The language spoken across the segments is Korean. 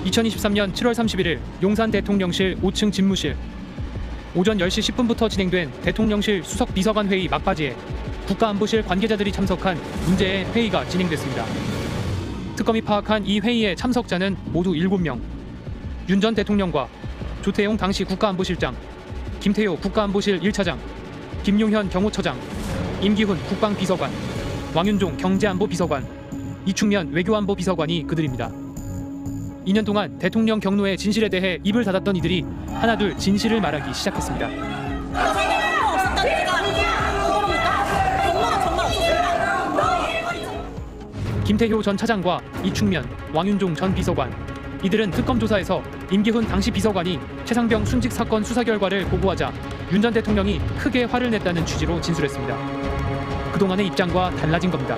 2023년 7월 31일 용산 대통령실 5층 집무실. 오전 10시 10분부터 진행된 대통령실 수석 비서관 회의 막바지에 국가안보실 관계자들이 참석한 문제의 회의가 진행됐습니다. 특검이 파악한 이 회의의 참석자는 모두 7명. 윤 전 대통령과 조태용 당시 국가안보실장, 김태효 국가안보실 1차장, 김용현 경호처장, 임기훈 국방비서관, 왕윤종 경제안보비서관, 이충면 외교안보비서관이 그들입니다. 2년 동안 대통령 경로의 진실에 대해 입을 닫았던 이들이 하나둘 진실을 말하기 시작했습니다. 김태효 전 차장과 이충면, 왕윤종 전 비서관, 이들은 특검 조사에서 임기훈 당시 비서관이 최상병 순직 사건 수사 결과를 보고하자 윤 전 대통령이 크게 화를 냈다는 취지로 진술했습니다. 그동안의 입장과 달라진 겁니다.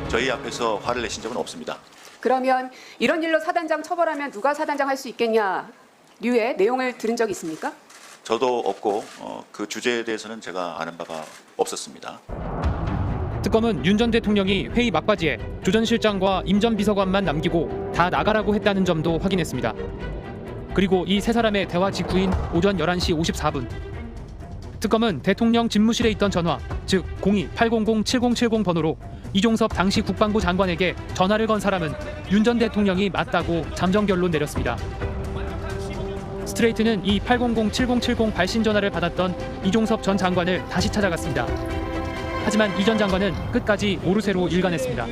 저희 앞에서 화를 내신 적은 없습니다. 그러면 이런 일로 사단장 처벌하면 누가 사단장 할 수 있겠냐 류의 내용을 들은 적 있습니까? 저도 없고 그 주제에 대해서는 제가 아는 바가 없었습니다. 특검은 윤 전 대통령이 회의 막바지에 조 전 실장과 임 전 비서관만 남기고 다 나가라고 했다는 점도 확인했습니다. 그리고 이 세 사람의 대화 직후인 오전 11시 54분 특검은 대통령 집무실에 있던 전화, 즉 02-800-7070 번호로 이종섭 당시 국방부 장관에게 전화를 건 사람은 윤 전 대통령이 맞다고 잠정 결론 내렸습니다. 스트레이트는 이 800-7070 발신 전화를 받았던 이종섭 전 장관을 다시 찾아갔습니다. 하지만 이 전 장관은 끝까지 모르쇠로 일관했습니다.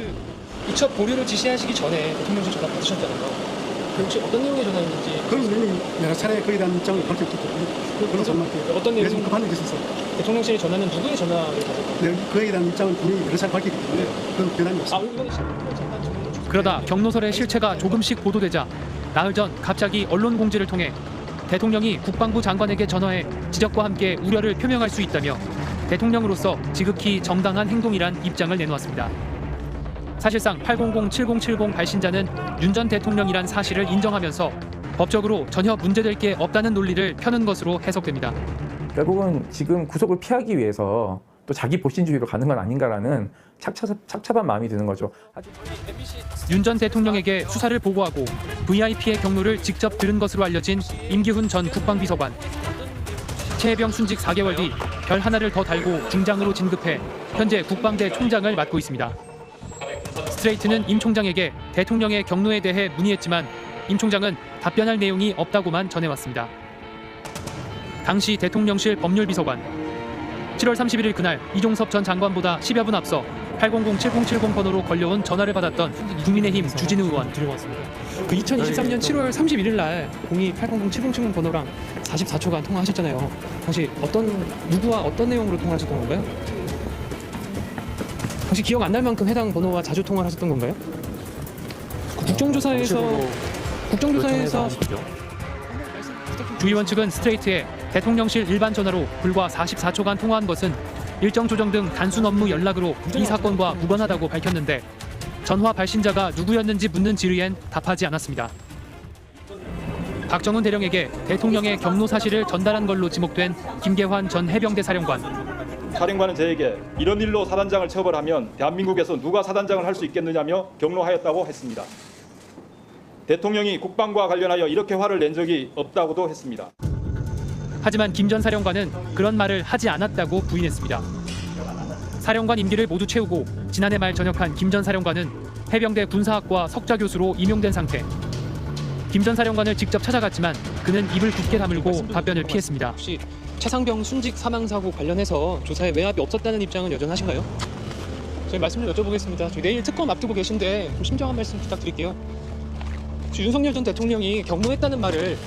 이첩 보류를 지시하시기 전에 대통령실 전화 받으셨잖아요. 그 혹시 어떤 내용의 전화였는지 그런 내용이 여러 차례 거기에 대한 입장을 밝혔기 때문에 그런 전화할게요. 어떤 내용? 좀 급한 일이 있었어요. 대통령실 전화는 누구의 전화를 받았나요? 네, 그에 대한 입장을 분명히 여러 차례 밝혔기 때문에 그런 변함이 없습니다. 이번에 잠깐 좀 그러다 경로설의 실체가 조금씩 보도되자 나흘 전 갑자기 언론 공지를 통해 대통령이 국방부 장관에게 전화해 지적과 함께 우려를 표명할 수 있다며 대통령으로서 지극히 정당한 행동이란 입장을 내놓았습니다. 사실상 800-7070 발신자는 윤 전 대통령이란 사실을 인정하면서 법적으로 전혀 문제될 게 없다는 논리를 펴는 것으로 해석됩니다. 결국은 지금 구속을 피하기 위해서 또 자기 보신주의로 가는 건 아닌가라는 착잡한 마음이 드는 거죠. 윤 전 대통령에게 수사를 보고하고 VIP의 경로를 직접 들은 것으로 알려진 임기훈 전 국방비서관. 최혜병 순직 4개월 뒤 별 하나를 더 달고 중장으로 진급해 현재 국방대 총장을 맡고 있습니다. 스트레이트는 임 총장에게 대통령의 경로에 대해 문의했지만 임 총장은 답변할 내용이 없다고만 전해왔습니다. 당시 대통령실 법률비서관 7월 31일 그날 이종섭 전 장관보다 10여 분 앞서 800-7070 번호로 걸려온 전화를 받았던 국민의힘 주진우 의원. 드려봤습니다. 그 2023년 7월 31일 날 02-800-7070 번호랑 44초간 통화하셨잖아요. 당시 누구와 어떤 내용으로 통화하셨던 건가요? 혹시 기억 안 날 만큼 해당 번호와 자주 통화를 하셨던 건가요? 국정조사에서 주 의원 측은 스트레이트에 대통령실 일반 전화로 불과 44초간 통화한 것은 일정 조정 등 단순 업무 연락으로 이 사건과 무관하다고 밝혔는데 전화 발신자가 누구였는지 묻는 질의엔 답하지 않았습니다. 박정훈 대령에게 대통령의 경로 사실을 전달한 걸로 지목된 김계환 전 해병대 사령관. 사령관은 저에게 이런 일로 사단장을 처벌하면 대한민국에서 누가 사단장을 할 수 있겠느냐며 경로하였다고 했습니다. 대통령이 국방과 관련하여 이렇게 화를 낸 적이 없다고도 했습니다. 하지만 김 전 사령관은 그런 말을 하지 않았다고 부인했습니다. 사령관 임기를 모두 채우고 지난해 말 전역한 김 전 사령관은 해병대 군사학과 석좌 교수로 임용된 상태. 김 전 사령관을 직접 찾아갔지만 그는 입을 굳게 다물고 답변을 피했습니다. 혹시 최상병 순직 사망 사고 관련해서 조사에 외압이 없었다는 입장은 여전하신가요? 저희 말씀 좀 여쭤보겠습니다. 저희 내일 특검 앞두고 계신데 좀 심정한 말씀 부탁드릴게요. 혹시 윤석열 전 대통령이 경로했다는 말을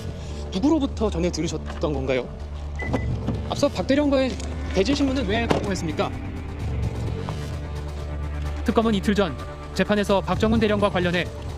누구로부터 전해 들으셨던 건가요? 앞서 박 대령과의 대질 신문은 왜 거부했습니까? 특검은 이틀 전 재판에서 박정훈 대령과 관련해